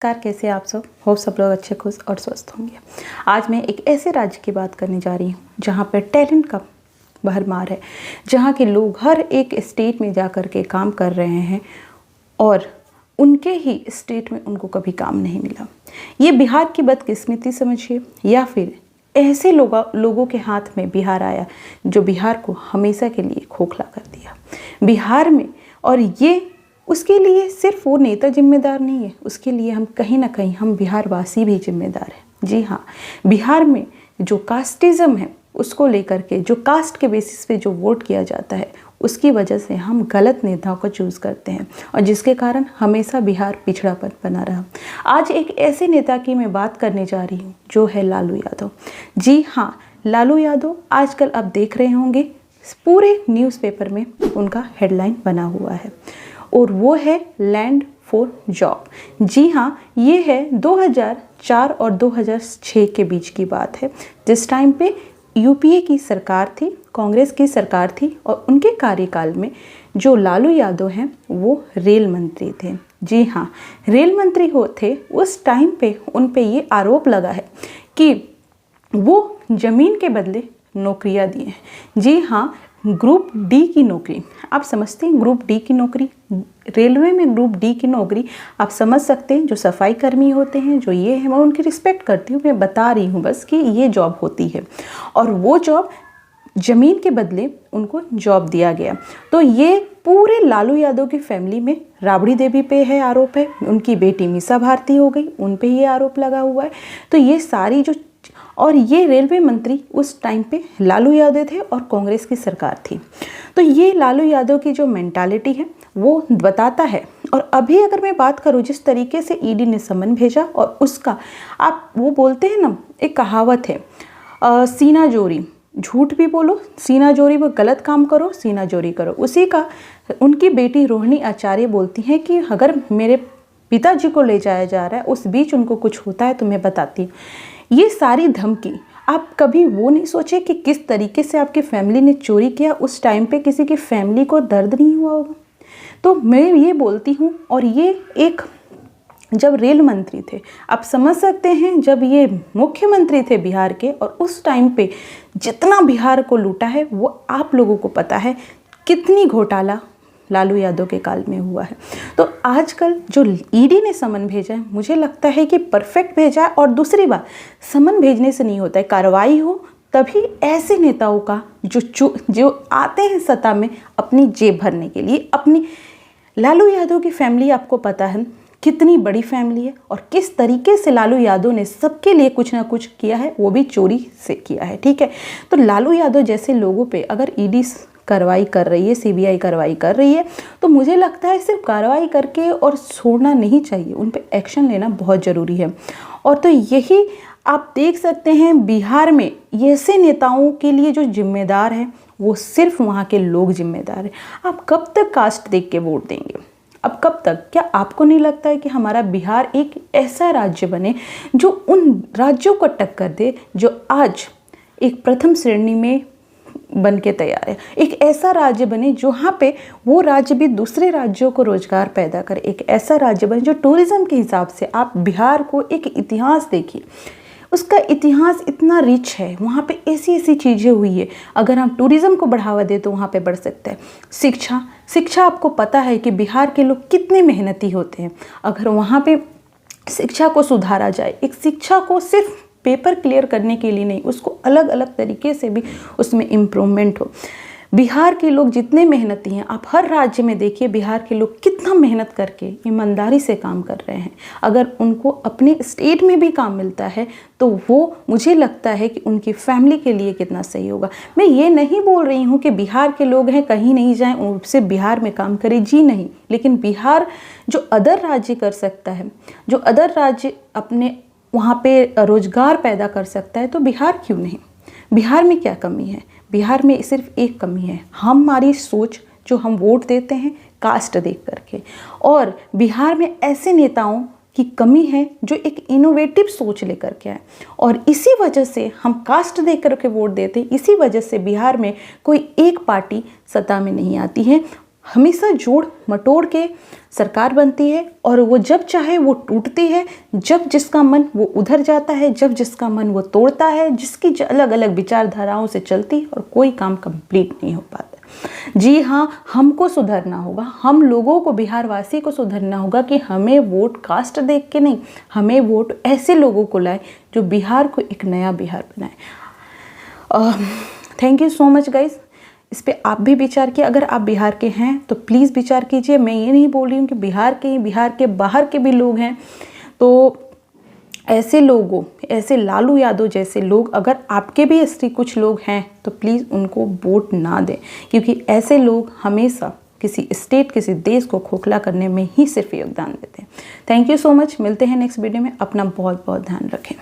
नमस्कार, कैसे आप सब लोग अच्छे खुश और स्वस्थ होंगे। आज मैं एक ऐसे राज्य की बात करने जा रही हूँ जहाँ पर टैलेंट का भरमार है, जहाँ के लोग हर एक स्टेट में जा कर के काम कर रहे हैं और उनके ही स्टेट में उनको कभी काम नहीं मिला। ये बिहार की बदकिस्मती समझिए या फिर ऐसे लोगों के हाथ में बिहार आया जो बिहार को हमेशा के लिए खोखला कर दिया बिहार में। और ये उसके लिए सिर्फ वो नेता जिम्मेदार नहीं है, उसके लिए हम कहीं ना कहीं हम बिहारवासी भी जिम्मेदार हैं। जी हाँ, बिहार में जो कास्टिज़म है उसको लेकर के, जो कास्ट के बेसिस पे जो वोट किया जाता है, उसकी वजह से हम गलत नेताओं को चूज़ करते हैं और जिसके कारण हमेशा बिहार पिछड़ापन बना रहा। आज एक ऐसे नेता की मैं बात करने जा रही हूँ जो है लालू यादव। जी हाँ, लालू यादव आजकल आप देख रहे होंगे पूरे न्यूज़पेपर में उनका हेडलाइन बना हुआ है और वो है लैंड फॉर जॉब। जी हाँ, ये है 2004 और 2006 के बीच की बात है, जिस टाइम पे यूपीए की सरकार थी, कांग्रेस की सरकार थी और उनके कार्यकाल में जो लालू यादव हैं वो रेल मंत्री थे। जी हाँ, रेल मंत्री हो थे। उस टाइम पे उन पे ये आरोप लगा है कि वो ज़मीन के बदले नौकरियां दिए हैं। जी हाँ, ग्रुप डी की नौकरी, आप समझते हैं ग्रुप डी की नौकरी, रेलवे में ग्रुप डी की नौकरी आप समझ सकते हैं। जो सफाई कर्मी होते हैं, जो ये है, मैं उनकी रिस्पेक्ट करती हूँ, मैं बता रही हूँ बस कि ये जॉब होती है और वो जॉब ज़मीन के बदले उनको जॉब दिया गया। तो ये पूरे लालू यादव की फैमिली में राबड़ी देवी पे है आरोप है, उनकी बेटी मीसा भारती हो गई, उन पे ये आरोप लगा हुआ है। तो ये सारी जो, और ये रेलवे मंत्री उस टाइम पे लालू यादव थे और कांग्रेस की सरकार थी। तो ये लालू यादव की जो मेंटालिटी है वो बताता है। और अभी अगर मैं बात करूँ जिस तरीके से ईडी ने समन भेजा और उसका, आप वो बोलते हैं ना, एक कहावत है, सीना जोरी, झूठ भी बोलो सीना जोरी, वो गलत काम करो सीना जोरी करो। उसी का उनकी बेटी रोहिणी आचार्य बोलती हैं कि अगर मेरे पिताजी को ले जाया जा रहा है, उस बीच उनको कुछ होता है तो मैं बताती हूँ। ये सारी धमकी, आप कभी वो नहीं सोचे कि किस तरीके से आपकी फैमिली ने चोरी किया, उस टाइम पे किसी की फैमिली को दर्द नहीं हुआ होगा। तो मैं ये बोलती हूँ, और ये एक जब रेल मंत्री थे, आप समझ सकते हैं, जब ये मुख्यमंत्री थे बिहार के, और उस टाइम पे जितना बिहार को लूटा है वो आप लोगों को पता है, कितनी घोटाला लालू यादव के काल में हुआ है। तो आजकल जो ईडी ने समन भेजा है, मुझे लगता है कि परफेक्ट भेजा है। और दूसरी बात, समन भेजने से नहीं होता है, कार्रवाई हो तभी ऐसे नेताओं का जो आते हैं सत्ता में अपनी जेब भरने के लिए। अपनी लालू यादव की फैमिली आपको पता है कितनी बड़ी फैमिली है और किस तरीके से लालू यादव ने सबके लिए कुछ ना कुछ किया है, वो भी चोरी से किया है। ठीक है, तो लालू यादव जैसे लोगों पे अगर ईडी कार्रवाई कर रही है, सीबीआई कार्रवाई कर रही है, तो मुझे लगता है सिर्फ कार्रवाई करके और छोड़ना नहीं चाहिए, उन पे एक्शन लेना बहुत ज़रूरी है। और तो यही आप देख सकते हैं, बिहार में ऐसे नेताओं के लिए जो जिम्मेदार है वो सिर्फ वहाँ के लोग जिम्मेदार हैं। आप कब तक कास्ट देख के वोट देंगे? अब कब तक? क्या आपको नहीं लगता है कि हमारा बिहार एक ऐसा राज्य बने जो उन राज्यों को टक्कर दे जो आज एक प्रथम श्रेणी में बन के तैयार है? एक ऐसा राज्य बने जहाँ पे वो राज्य भी दूसरे राज्यों को रोजगार पैदा करे। एक ऐसा राज्य बने जो टूरिज्म के हिसाब से, आप बिहार को एक इतिहास देखिए, उसका इतिहास इतना रिच है, वहाँ पे ऐसी ऐसी चीज़ें हुई है। अगर हम टूरिज़्म को बढ़ावा दें तो वहाँ पे बढ़ सकता है। शिक्षा आपको पता है कि बिहार के लोग कितने मेहनती होते हैं। अगर वहाँ पे शिक्षा को सुधारा जाए, एक शिक्षा को सिर्फ पेपर क्लियर करने के लिए नहीं, उसको अलग अलग तरीके से भी उसमें इम्प्रूवमेंट हो। बिहार के लोग जितने मेहनती हैं, आप हर राज्य में देखिए बिहार के लोग कितना मेहनत करके ईमानदारी से काम कर रहे हैं। अगर उनको अपने स्टेट में भी काम मिलता है तो वो, मुझे लगता है कि उनकी फैमिली के लिए कितना सही होगा। मैं ये नहीं बोल रही हूँ कि बिहार के लोग हैं कहीं नहीं जाएं, उनसे बिहार में काम करें, जी नहीं। लेकिन बिहार जो अदर राज्य कर सकता है, जो अदर राज्य अपने वहाँ पे रोजगार पैदा कर सकता है, तो बिहार क्यों नहीं? बिहार में क्या कमी है? बिहार में सिर्फ एक कमी है, हमारी सोच, जो हम वोट देते हैं कास्ट देख करके। और बिहार में ऐसे नेताओं की कमी है जो एक इनोवेटिव सोच लेकर के आए, और इसी वजह से हम कास्ट देख करके वोट देते हैं। इसी वजह से बिहार में कोई एक पार्टी सत्ता में नहीं आती है। हमेशा जोड़ मटोड़ के सरकार बनती है और वो जब चाहे वो टूटती है, जब जिसका मन वो उधर जाता है, जब जिसका मन वो तोड़ता है, जिसकी अलग अलग विचारधाराओं से चलती और कोई काम कंप्लीट नहीं हो पाता। जी हाँ, हमको सुधरना होगा, हम लोगों को, बिहार वासी को सुधरना होगा कि हमें वोट कास्ट देख के नहीं, हमें वोट ऐसे लोगों को लाए जो बिहार को एक नया बिहार बनाए। Thank you so much guys. इस पर आप भी विचार किए। अगर आप बिहार के हैं तो प्लीज़ विचार कीजिए। मैं ये नहीं बोल रही हूँ कि बिहार के बाहर के भी लोग हैं, तो ऐसे लोगों, ऐसे लालू यादव जैसे लोग, अगर आपके भी ऐसे कुछ लोग हैं तो प्लीज़ उनको वोट ना दें, क्योंकि ऐसे लोग हमेशा किसी स्टेट, किसी देश को खोखला करने में ही सिर्फ योगदान देते हैं। Thank you so much. मिलते हैं नेक्स्ट वीडियो में। अपना बहुत बहुत ध्यान रखें।